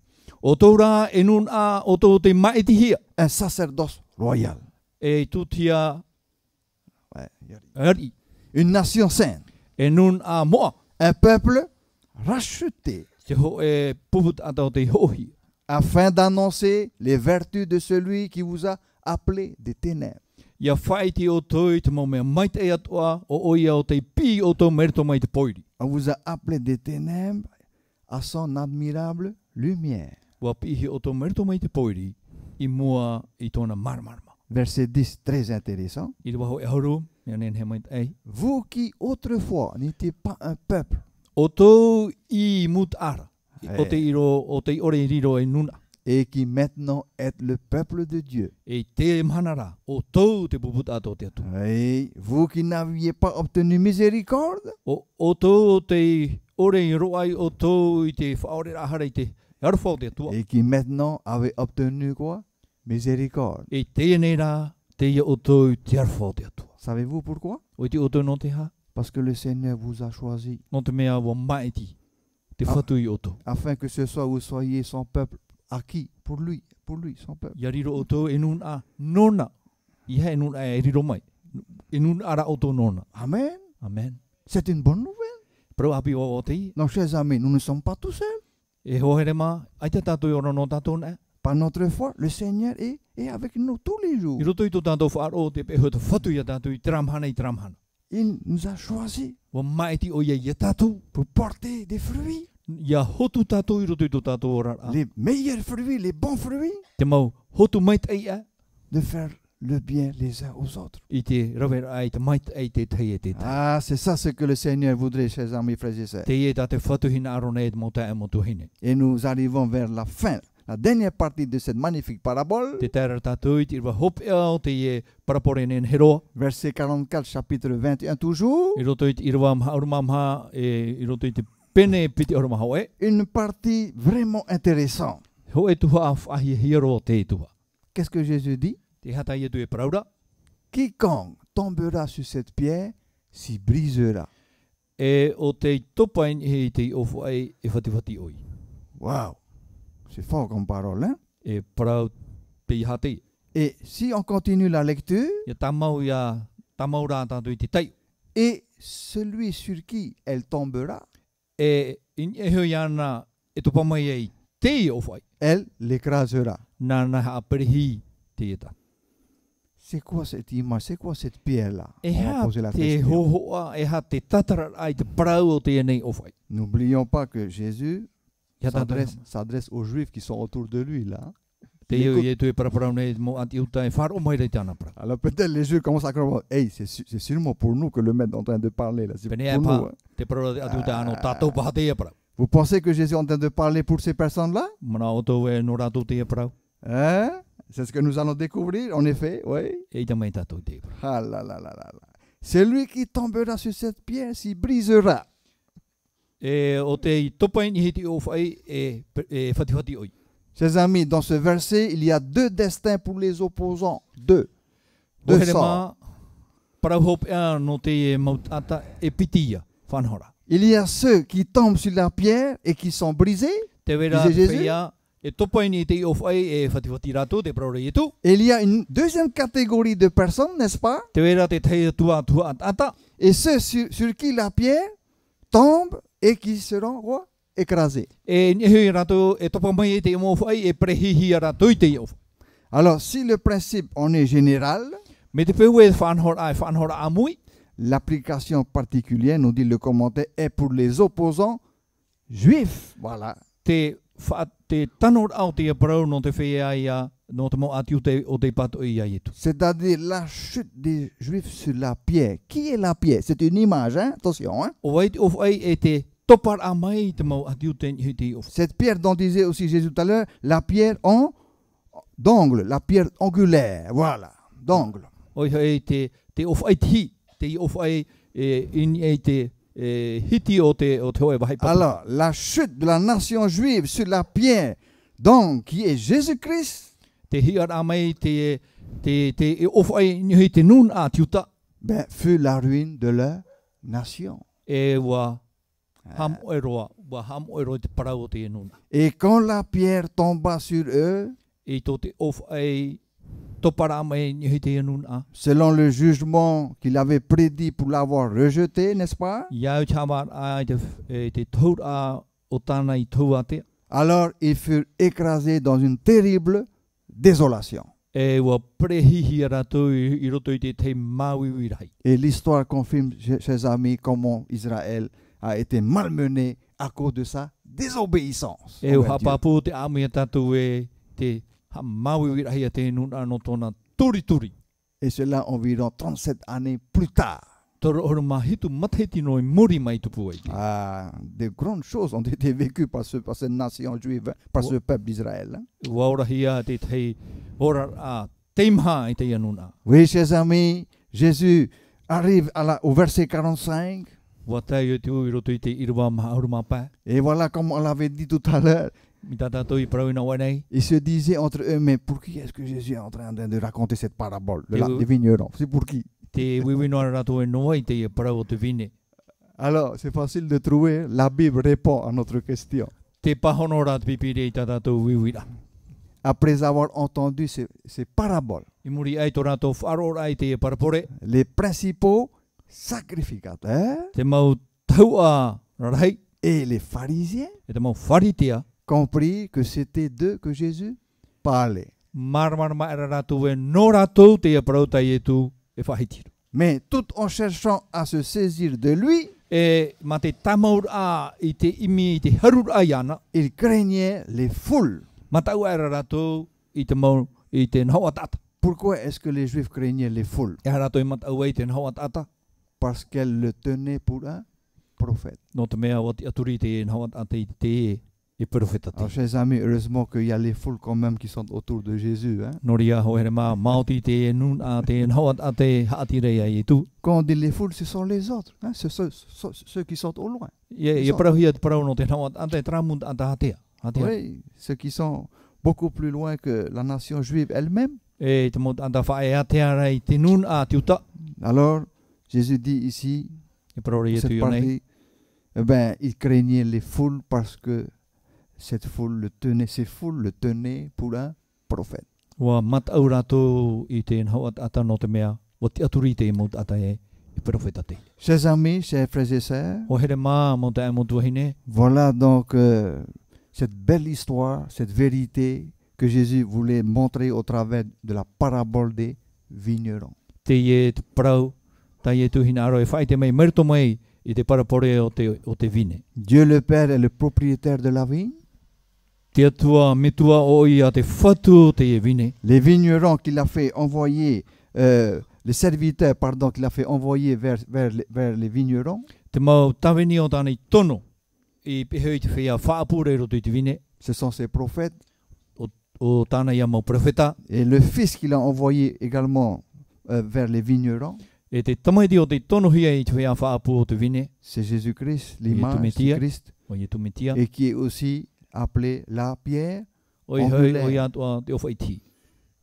o tōra e nun a o tō te maitihia. un sacerdoce royal, E tūtia ouais, ari. une nation sainte, E nun a moa. un peuple racheté, Te ho e puput atau te hohi. afin d'annoncer les vertus de celui qui vous a appelé des ténèbres. Ia whaiti o toi te mau mea maite e atua o oia o te pi o tō merito mai te poiri. On vous a appelé des ténèbres à son admirable lumière. Wa pihi o tō merito mai te poiri i mua i tōna marmarma. Verset 10, très intéressant. I te waho e hauru, mea nen he mai te ei. Vous qui autrefois n'étiez pas un peuple, O tō i mut ara. Hey. O te ore i riro e nuna. et qui maintenant êtes le peuple de Dieu. E te manara o tō te puput ato te atu. Oui, vous qui n'aviez pas obtenu miséricorde, O tō te ore i roai o tō i te whaore rahara i te arwhau te atua. et qui maintenant avez obtenu quoi? Miséricorde. E tēnei rā te ia o tō i te arwhau te atua. Savez-vous pourquoi? O i te o tō no te ha. Parce que le Seigneur vous a choisi, No te mea wa maiti. Te whatu i o tō. afin que ce soit vous soyez son peuple acquis pour lui, son peuple. Ia riro o tō e nun a nona. I hea e nun a e riro mai. E nun ara o tō nona. Amen. Amen. C'est une bonne nouvelle. Pro api o te i. Non, chers amis, nous ne sommes pas tout seuls. E hohere mā. Ai te tātou i ora no tātou nea. Par notre foi, le Seigneur est avec nous tous les jours. I roto i tō tātou whaaro te peho te whatu i a tātou i tramhana i tramhana. Il nous a choisis Wa maiti o ia i a tātou. pour porter des fruits, Ia hotu tātou i roto i tō tātou ora. les meilleurs fruits, les bons fruits, Te mau hotu mait ai a. de faire le bien les uns aux autres. I te rawera ai te mait ai te tei e te tai. Ah, c'est ça ce que le Seigneur voudrait, chers amis, frères et sœurs. Te e tā te whatuhina arone e te mota e motu hine. Et nous arrivons vers la fin, la dernière partie de cette magnifique parabole, Te tēra tātou i te irwa hope au te e parapore nen heroa. verset 44, chapitre 21 toujours. I roto i te irwa aurumamha i roto i te pene piti aurumahau e. Une partie vraiment intéressante. Ho e tuha a whahi hiro te e tuha. Qu'est-ce que Jésus dit? Te hata i e tu e praura. Quiconque tombera sur cette pierre s'y brisera. E o te topain i te ofu ai e whati oi. Waouh, c'est fort comme parole, hein? E parau te i hati. Et si on continue la lecture, Ia tamau rā tātou i te tei. et celui sur qui elle tombera, E in e hoi ana e topa mai ai te i ofu ai. elle l'écrasera. Nā ha perihi te e ta. C'est quoi cette image? C'est quoi cette pierre-là? E On va ha poser la te question. hohoa, e ha te tatara ai te parau o te nei ofu ai. N'oublions pas que Jésus Ia tātou s'adresse aux Juifs qui sont autour de lui, là. te iu i e tu e paraparau nei mo anti uta e wharo mai rei tāna para. Alors peut-être les Juifs commencent à croire, hey, c'est sûrement pour nous que le maître est en train de parler, là. C'est pour Pene e nous. pa, Hein. te parau anti uta ano tātou paha te e parau. Vous pensez que Jésus est en train de parler pour ces personnes-là? Mana o tō e no rātou te e parau. Hein? C'est ce que nous allons découvrir, en effet, oui. E i tamai tātou te e parau. Ah là là là là là. Celui qui tombera sur cette pierre s'y brisera. E o te i topai ni hiti ofu ai e whati oi. Chers amis, dans ce verset, il y a deux destins pour les opposants. Deux Ohere sorts. mā, parau hope ea no te e mautata e pitia whanhora. Il y a ceux qui tombent sur la pierre et qui sont brisés. Te wera Disait Jésus? whia e topai ni te i ofu ai e whati rātou te parau rei e tu. Et il y a une deuxième catégorie de personnes, n'est-ce pas? Te wera te tei tua ata. Et ceux sur qui la pierre tombe et qui seront quoi? écrasé. E nihi rato e topa mai e te mo fai e prehihi rato i te o. Alors, si le principe en est général, Me te pewe whanhora amui, l'application particulière, nous dit le commentaire, est pour les opposants juifs. Voilà. te tanor au te parau no te whea ia, no te mo ati o te pato ia i tu. C'est-à-dire la chute des juifs sur la pierre. Qui est la pierre? C'est une image, hein? Attention. Hein? O wait of ai e te topar a mai te mo ati o te hiti of. Cette pierre dont disait aussi Jésus tout à l'heure, la pierre d'angle, la pierre angulaire. Voilà, d'angle. Oi hei te of ai ti, te of ai in e te hiti o te hoe wahai papa. Alors, la chute de la nation juive sur la pierre, donc, qui est Jésus-Christ, Te hiar a mai te of ai nihi te nun a tiuta ben, fut la ruine de leur nation. e wa ham oeroa, wa ham oeroa te parau o te nuna. Et quand la pierre tomba sur eux, E to te of ai topara mai nihi te nun a. selon le jugement qu'il avait prédit pour l'avoir rejeté, n'est-ce pas? Iau chamar ai te taur a o tana I taua te. Alors ils furent écrasés dans une terrible désolation. E wa prehihi rato I roto I te maui rai. Et l'histoire confirme, chers amis, comment Israël a été malmené à cause de sa désobéissance. E o envers Dieu. hapapu te amu tatou e te ha maui rai a te nun a no tona turi. Et cela environ 37 années plus tard. Toro oro mahitu matheti no muri mai tupu ai. Ah, de grandes choses ont été vécues par cette nation juive, par ce peuple d'Israël. Hein. Waura hia te tei ora a teimha I te anuna. Oui, chers amis, Jésus arrive au verset 45. Wa tai te ui roto I te irwa mahauruma pa. Et voilà, comme on l'avait dit tout à l'heure, Mi tata toi I parau ina wanei. ils se disaient entre eux, mais pour qui est-ce que Jésus est en train de raconter cette parabole, Et vous- des vignerons? C'est pour qui? Te wiwinoa rato e noa I te parau o te vine. Alors, c'est facile de trouver, la Bible répond à notre question. Te pahono rat pipire I tata toi wiwira. Après avoir entendu ces paraboles, I muri ai to rato wharo ai te parapore. les principaux sacrificateurs Te mau taua rarai. et les pharisiens E te mau wharitea. compris que c'était d'eux que Jésus parlait. Marmar maera rato e no rato te parau tai e tu e whahitiru. Mais tout en cherchant à se saisir de lui, E ma te tamaur a I te imi I te harur ai ana. ils craignaient les foules. Matau era rato I te mau I te nhaua tata. Pourquoi est-ce que les Juifs craignaient les foules? E rato I matau ai te nhaua tata. Parce qu'elles le tenaient pour un prophète. No te mea o te aturi te nhaua tata I te e profeta te. Alors, chers amis, heureusement qu'il y a les foules quand même qui sont autour de Jésus. Hein? Noria ho here ma mauti te nun a te nhaua tata haatire ai e tu. Quand on dit les foules, ce sont les autres. Hein? Ceux qui sont au loin. Ia parau hia te parau no te nhaua tata e tramund anta hatea. Hatea. Oui, ceux qui sont beaucoup plus loin que la nation juive elle-même. E te mo anta whae hatea rai te nun a te uta. Alors, Jésus dit ici, E parau ria tu cette yo nei. partie, eh ben, il craignait les foules parce que ces foules le tenaient pour un prophète. Wa matau rato I te nhaua tata no te mea. Wa te aturi te mo tata e profeta te. Chers amis, chers frères et sœurs, O here ma mo te mo tuahine. voilà donc cette belle histoire, cette vérité que Jésus voulait montrer au travers de la parabole des vignerons. Te e te parau. Tai e tuhina aro e whai te mei merto mai I te parapore o te vine. Dieu le Père est le propriétaire de la vigne. Te atua metua o I a te whatu te e vine. Les vignerons qu'il a fait envoyer, les serviteurs, pardon, qu'il a fait envoyer vers les vignerons, Te mau tawini o tānei tono I pehe I te whea whaapure roto I te vine. ce sont ses prophètes. O tāna ia mau profeta. Et le Fils qu'il a envoyé également vers les vignerons, E te tamaiti o te tono hia I te whea whaapu o te vine. c'est Jésus-Christ, Il est l'image tout du métier. Christ, O I e tu metia. et qui est aussi appelé la pierre. O I hoi o I atua te ofa iti.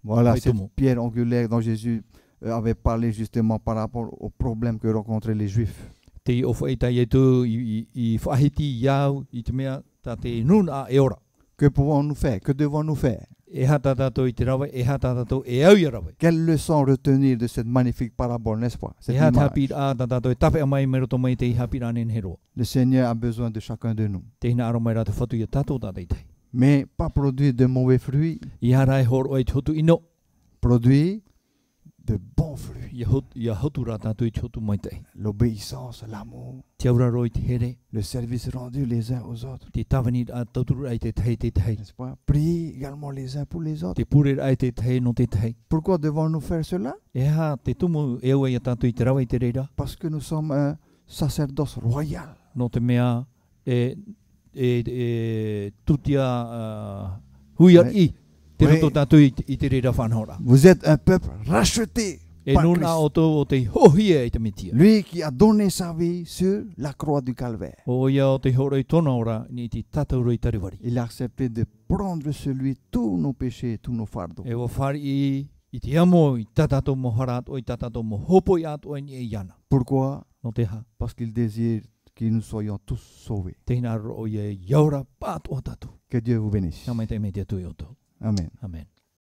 Voilà, Oui, cette tout le monde. pierre angulaire dont Jésus avait parlé justement par rapport aux problèmes que rencontraient les Juifs. Te ofa ita I tu I whahiti iau I te mea ta te nun a e ora. Que pouvons-nous faire? Que devons-nous faire? E hata tatou I te rawa, e hata tatou e au ia rawa. Quelle leçon retenir de cette magnifique parabole, n'est-ce pas? Cette E hata image. hapi a tatou e tape a mai me roto mai te I hapi rane hero. Le Seigneur a besoin de chacun de nous. Te hina aro mai rata whatu ia tatou tatei tei. Mais pas produire de mauvais fruits, I hara e horo e hotu ino. produire de bons fruits. Ia hotu rā tatou I hotu mai tei. L'obéissance, l'amour, Te aura roi te here. le service rendu les uns aux autres. Te tawani a tauturu ai te tei te tei. N'est-ce pas? Prier également les uns pour les autres. Te pure ai te tei no te tei. Pourquoi devons-nous faire cela? E ha te tumu e ua ia tatou I te rawa I te reira. Parce que nous sommes un sacerdoce royal. No te mea tutia huia I. Te Oui. roto tatou I te reira whanhora. Vous êtes un peuple racheté E par nuna Christ. o tō o te hohia I te mitia. Lui qui a donné sa vie sur la croix du calvaire. O ia o te horo I tōna ora ni te tatau roi tariwari. Il a accepté de prendre sur lui tous nos péchés, tous nos fardeaux. E o whari I te amo I tatato mo harat o I tatato mo hopo I ato I e iana. Pourquoi? No te ha. Parce qu'il désire que nous soyons tous sauvés. Te hina ro o ia yaura pato o tatu. Que Dieu vous bénisse. Ka mai te me te tui o tō. Amen. Amen.